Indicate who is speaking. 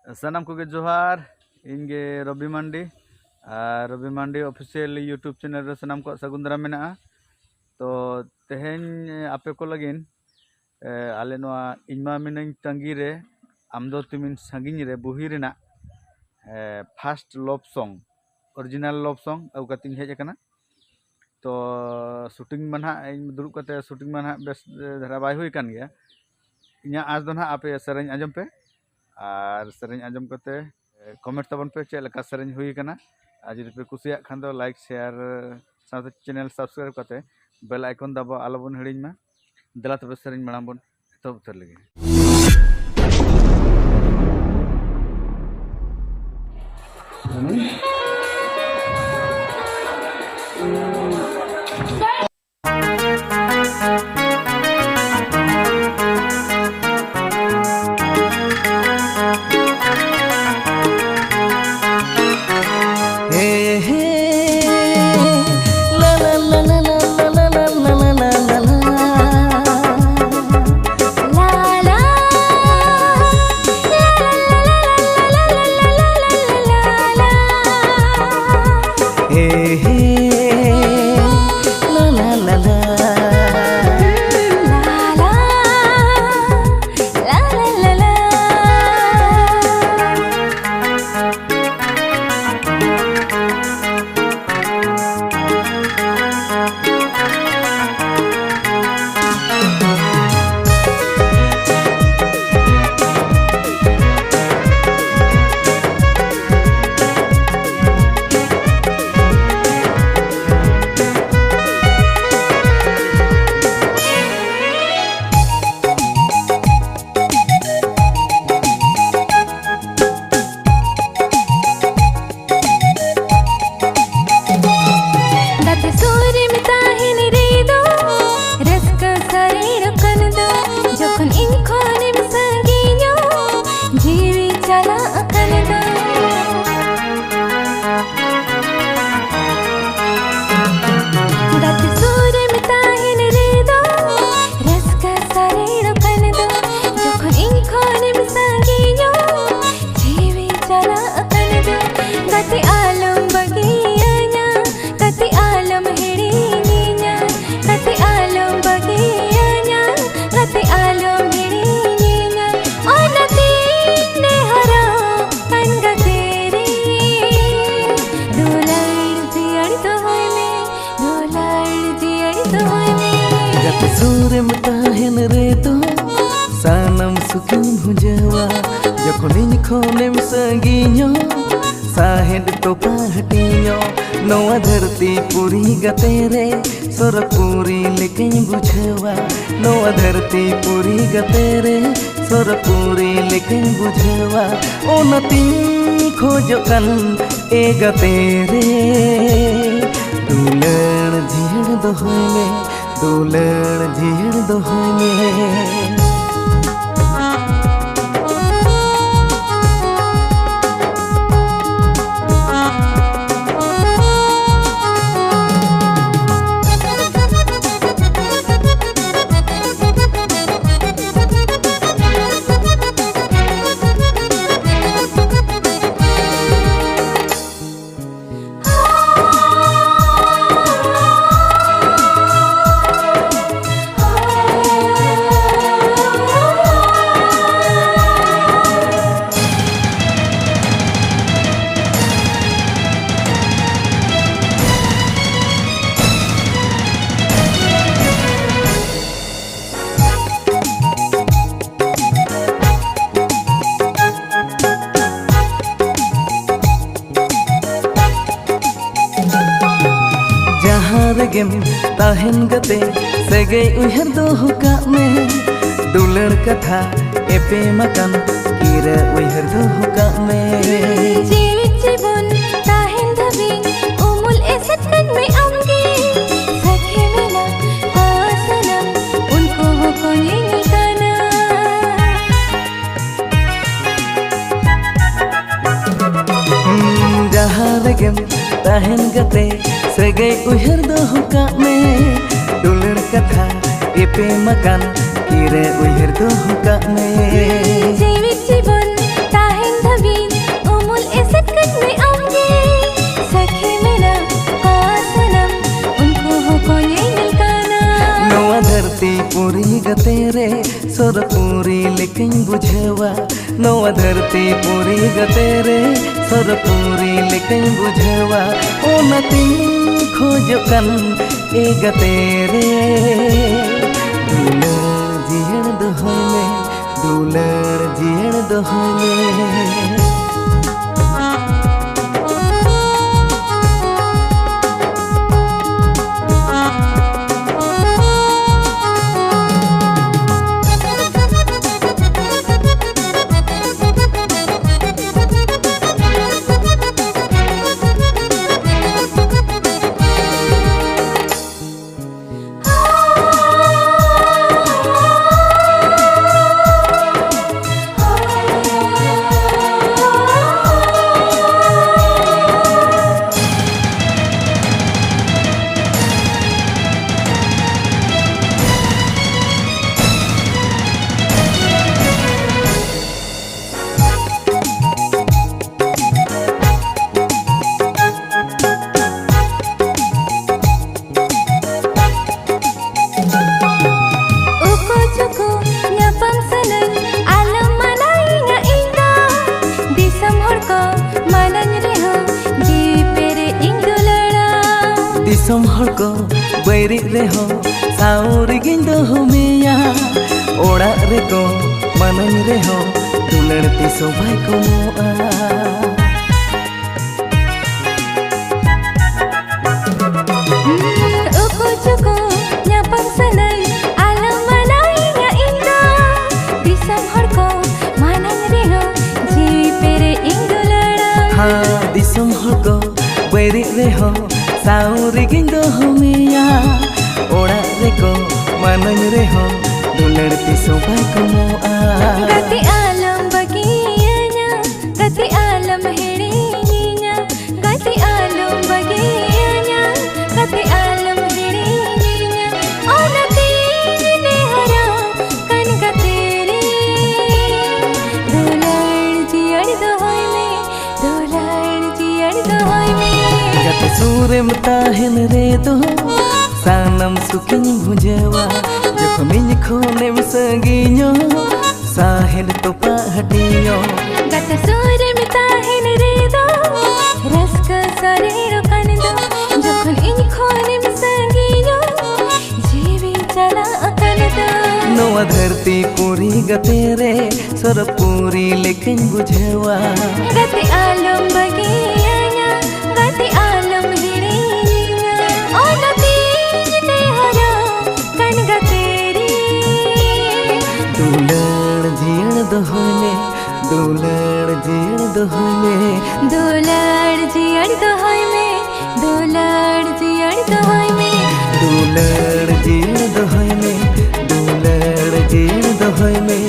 Speaker 1: सनम को जोहार इनगे रवि मांडी और रवि मांडी ऑफिशियल यूट्यूब चैनल रे सनम को सगुंदरा मेना तो तेहेन आपे को लगिन आले नोआ इनमा मिनन तंगी रे आमदो तुमिन संगिन रे बुही रेना first love song original love song अउ कतिन हेज कना तो शूटिंग मन हा दुरुब कते शूटिंग मन हा बेस धरा बाय हुई कान गया इना आज दो ना आपे सेरेंज आजम पे और सेरेंज आजम करते कमेंट तबन पे चेक लका सेरेंज हुई कना आज जदि पे कुसिया खान दो लाइक शेयर साथ चैनल सब्सक्राइब करते बेल आइकन दबा आलोबन हिड़िन मा दला तबे सेरेंज मांग बन तो उतर लगे
Speaker 2: Sanam sukin hujawa Jokonin khonem saginyo Sahed to pahatinyo Noa dharti puri gatere Sora puri lekin bujhawa Noa dharti puri gatere Sora puri lekin bujhawa Ona tin khojokan e gatere Dulan jhir dohme Dulan jhir dohme Regem tahen gate segei uher doh kak me dular katha epe makan kira uher doh kak me
Speaker 3: jeewit jibon tahen dhabi umul esat kan me amge sakhe mena asanam unko ko yini kana
Speaker 2: jahan regem tahen gate Segei uher doh kak me dular katha epe makan kira uher doh kak me
Speaker 3: jeewit jibon tahen dhabi
Speaker 2: Sarpuri लेकिन बुझेवा नवा धरती पूरी गतेरे सरपुरी लेकिन बुझेवा ओ नती खोजकन ए गतेरे दुलड़ जियण दोहय में दुलड़ जियण दोहय में दिसम हर को बैरी रेहो साउरिगिन दोहमिया ओड़ा रे को मनन रेहो दुलड़ती सोबाई को मोआ
Speaker 3: उको चुको न्यापम सनई आलम मनाई nya inda दिसम हर को मनन रेहो जी पेरे इंगुलड़ा
Speaker 2: हाँ दिसम हर को बैरी रेहो साउरिगिन दोहमिया ओड़ा रे को मनन रेहो दुलड़ती सोबाई को मोआ
Speaker 3: गति आलम बगियाnya गति आलम हेड़ीnya गति आलम बगियाnya गति आलम हेड़ीnya ओ नती ने हरा कन गतेरे दुलड़ जियड़ दोहय में दुलड़ जियड़ दोहय में
Speaker 2: गत सूरम ताहिन रे दो सानम सुकिन भुजेवा जखमिन खोनेम सगियो साहिल तो पाहटियो
Speaker 3: गत सूरम ताहिन रे दो रस्क सरेरो कन दो जखन इन खोनेम सगियो जीवी चला अकन दो
Speaker 2: नवा धरती पूरी गतेरे सरपुरी लेकिन बुझेवा
Speaker 3: गति आलम बगियाnya गति आलम हिड़ीnya ओ नती ने हरा कन गतेरी
Speaker 2: दुलड़ जियण दोहय में दुलड़ जियण दोहय में
Speaker 3: दुलड़ जियड़ दोहय में दुलड़ जियड़ दोहय में
Speaker 2: दुलड़ जियण दोहय में दुलड़ जियण दोहय में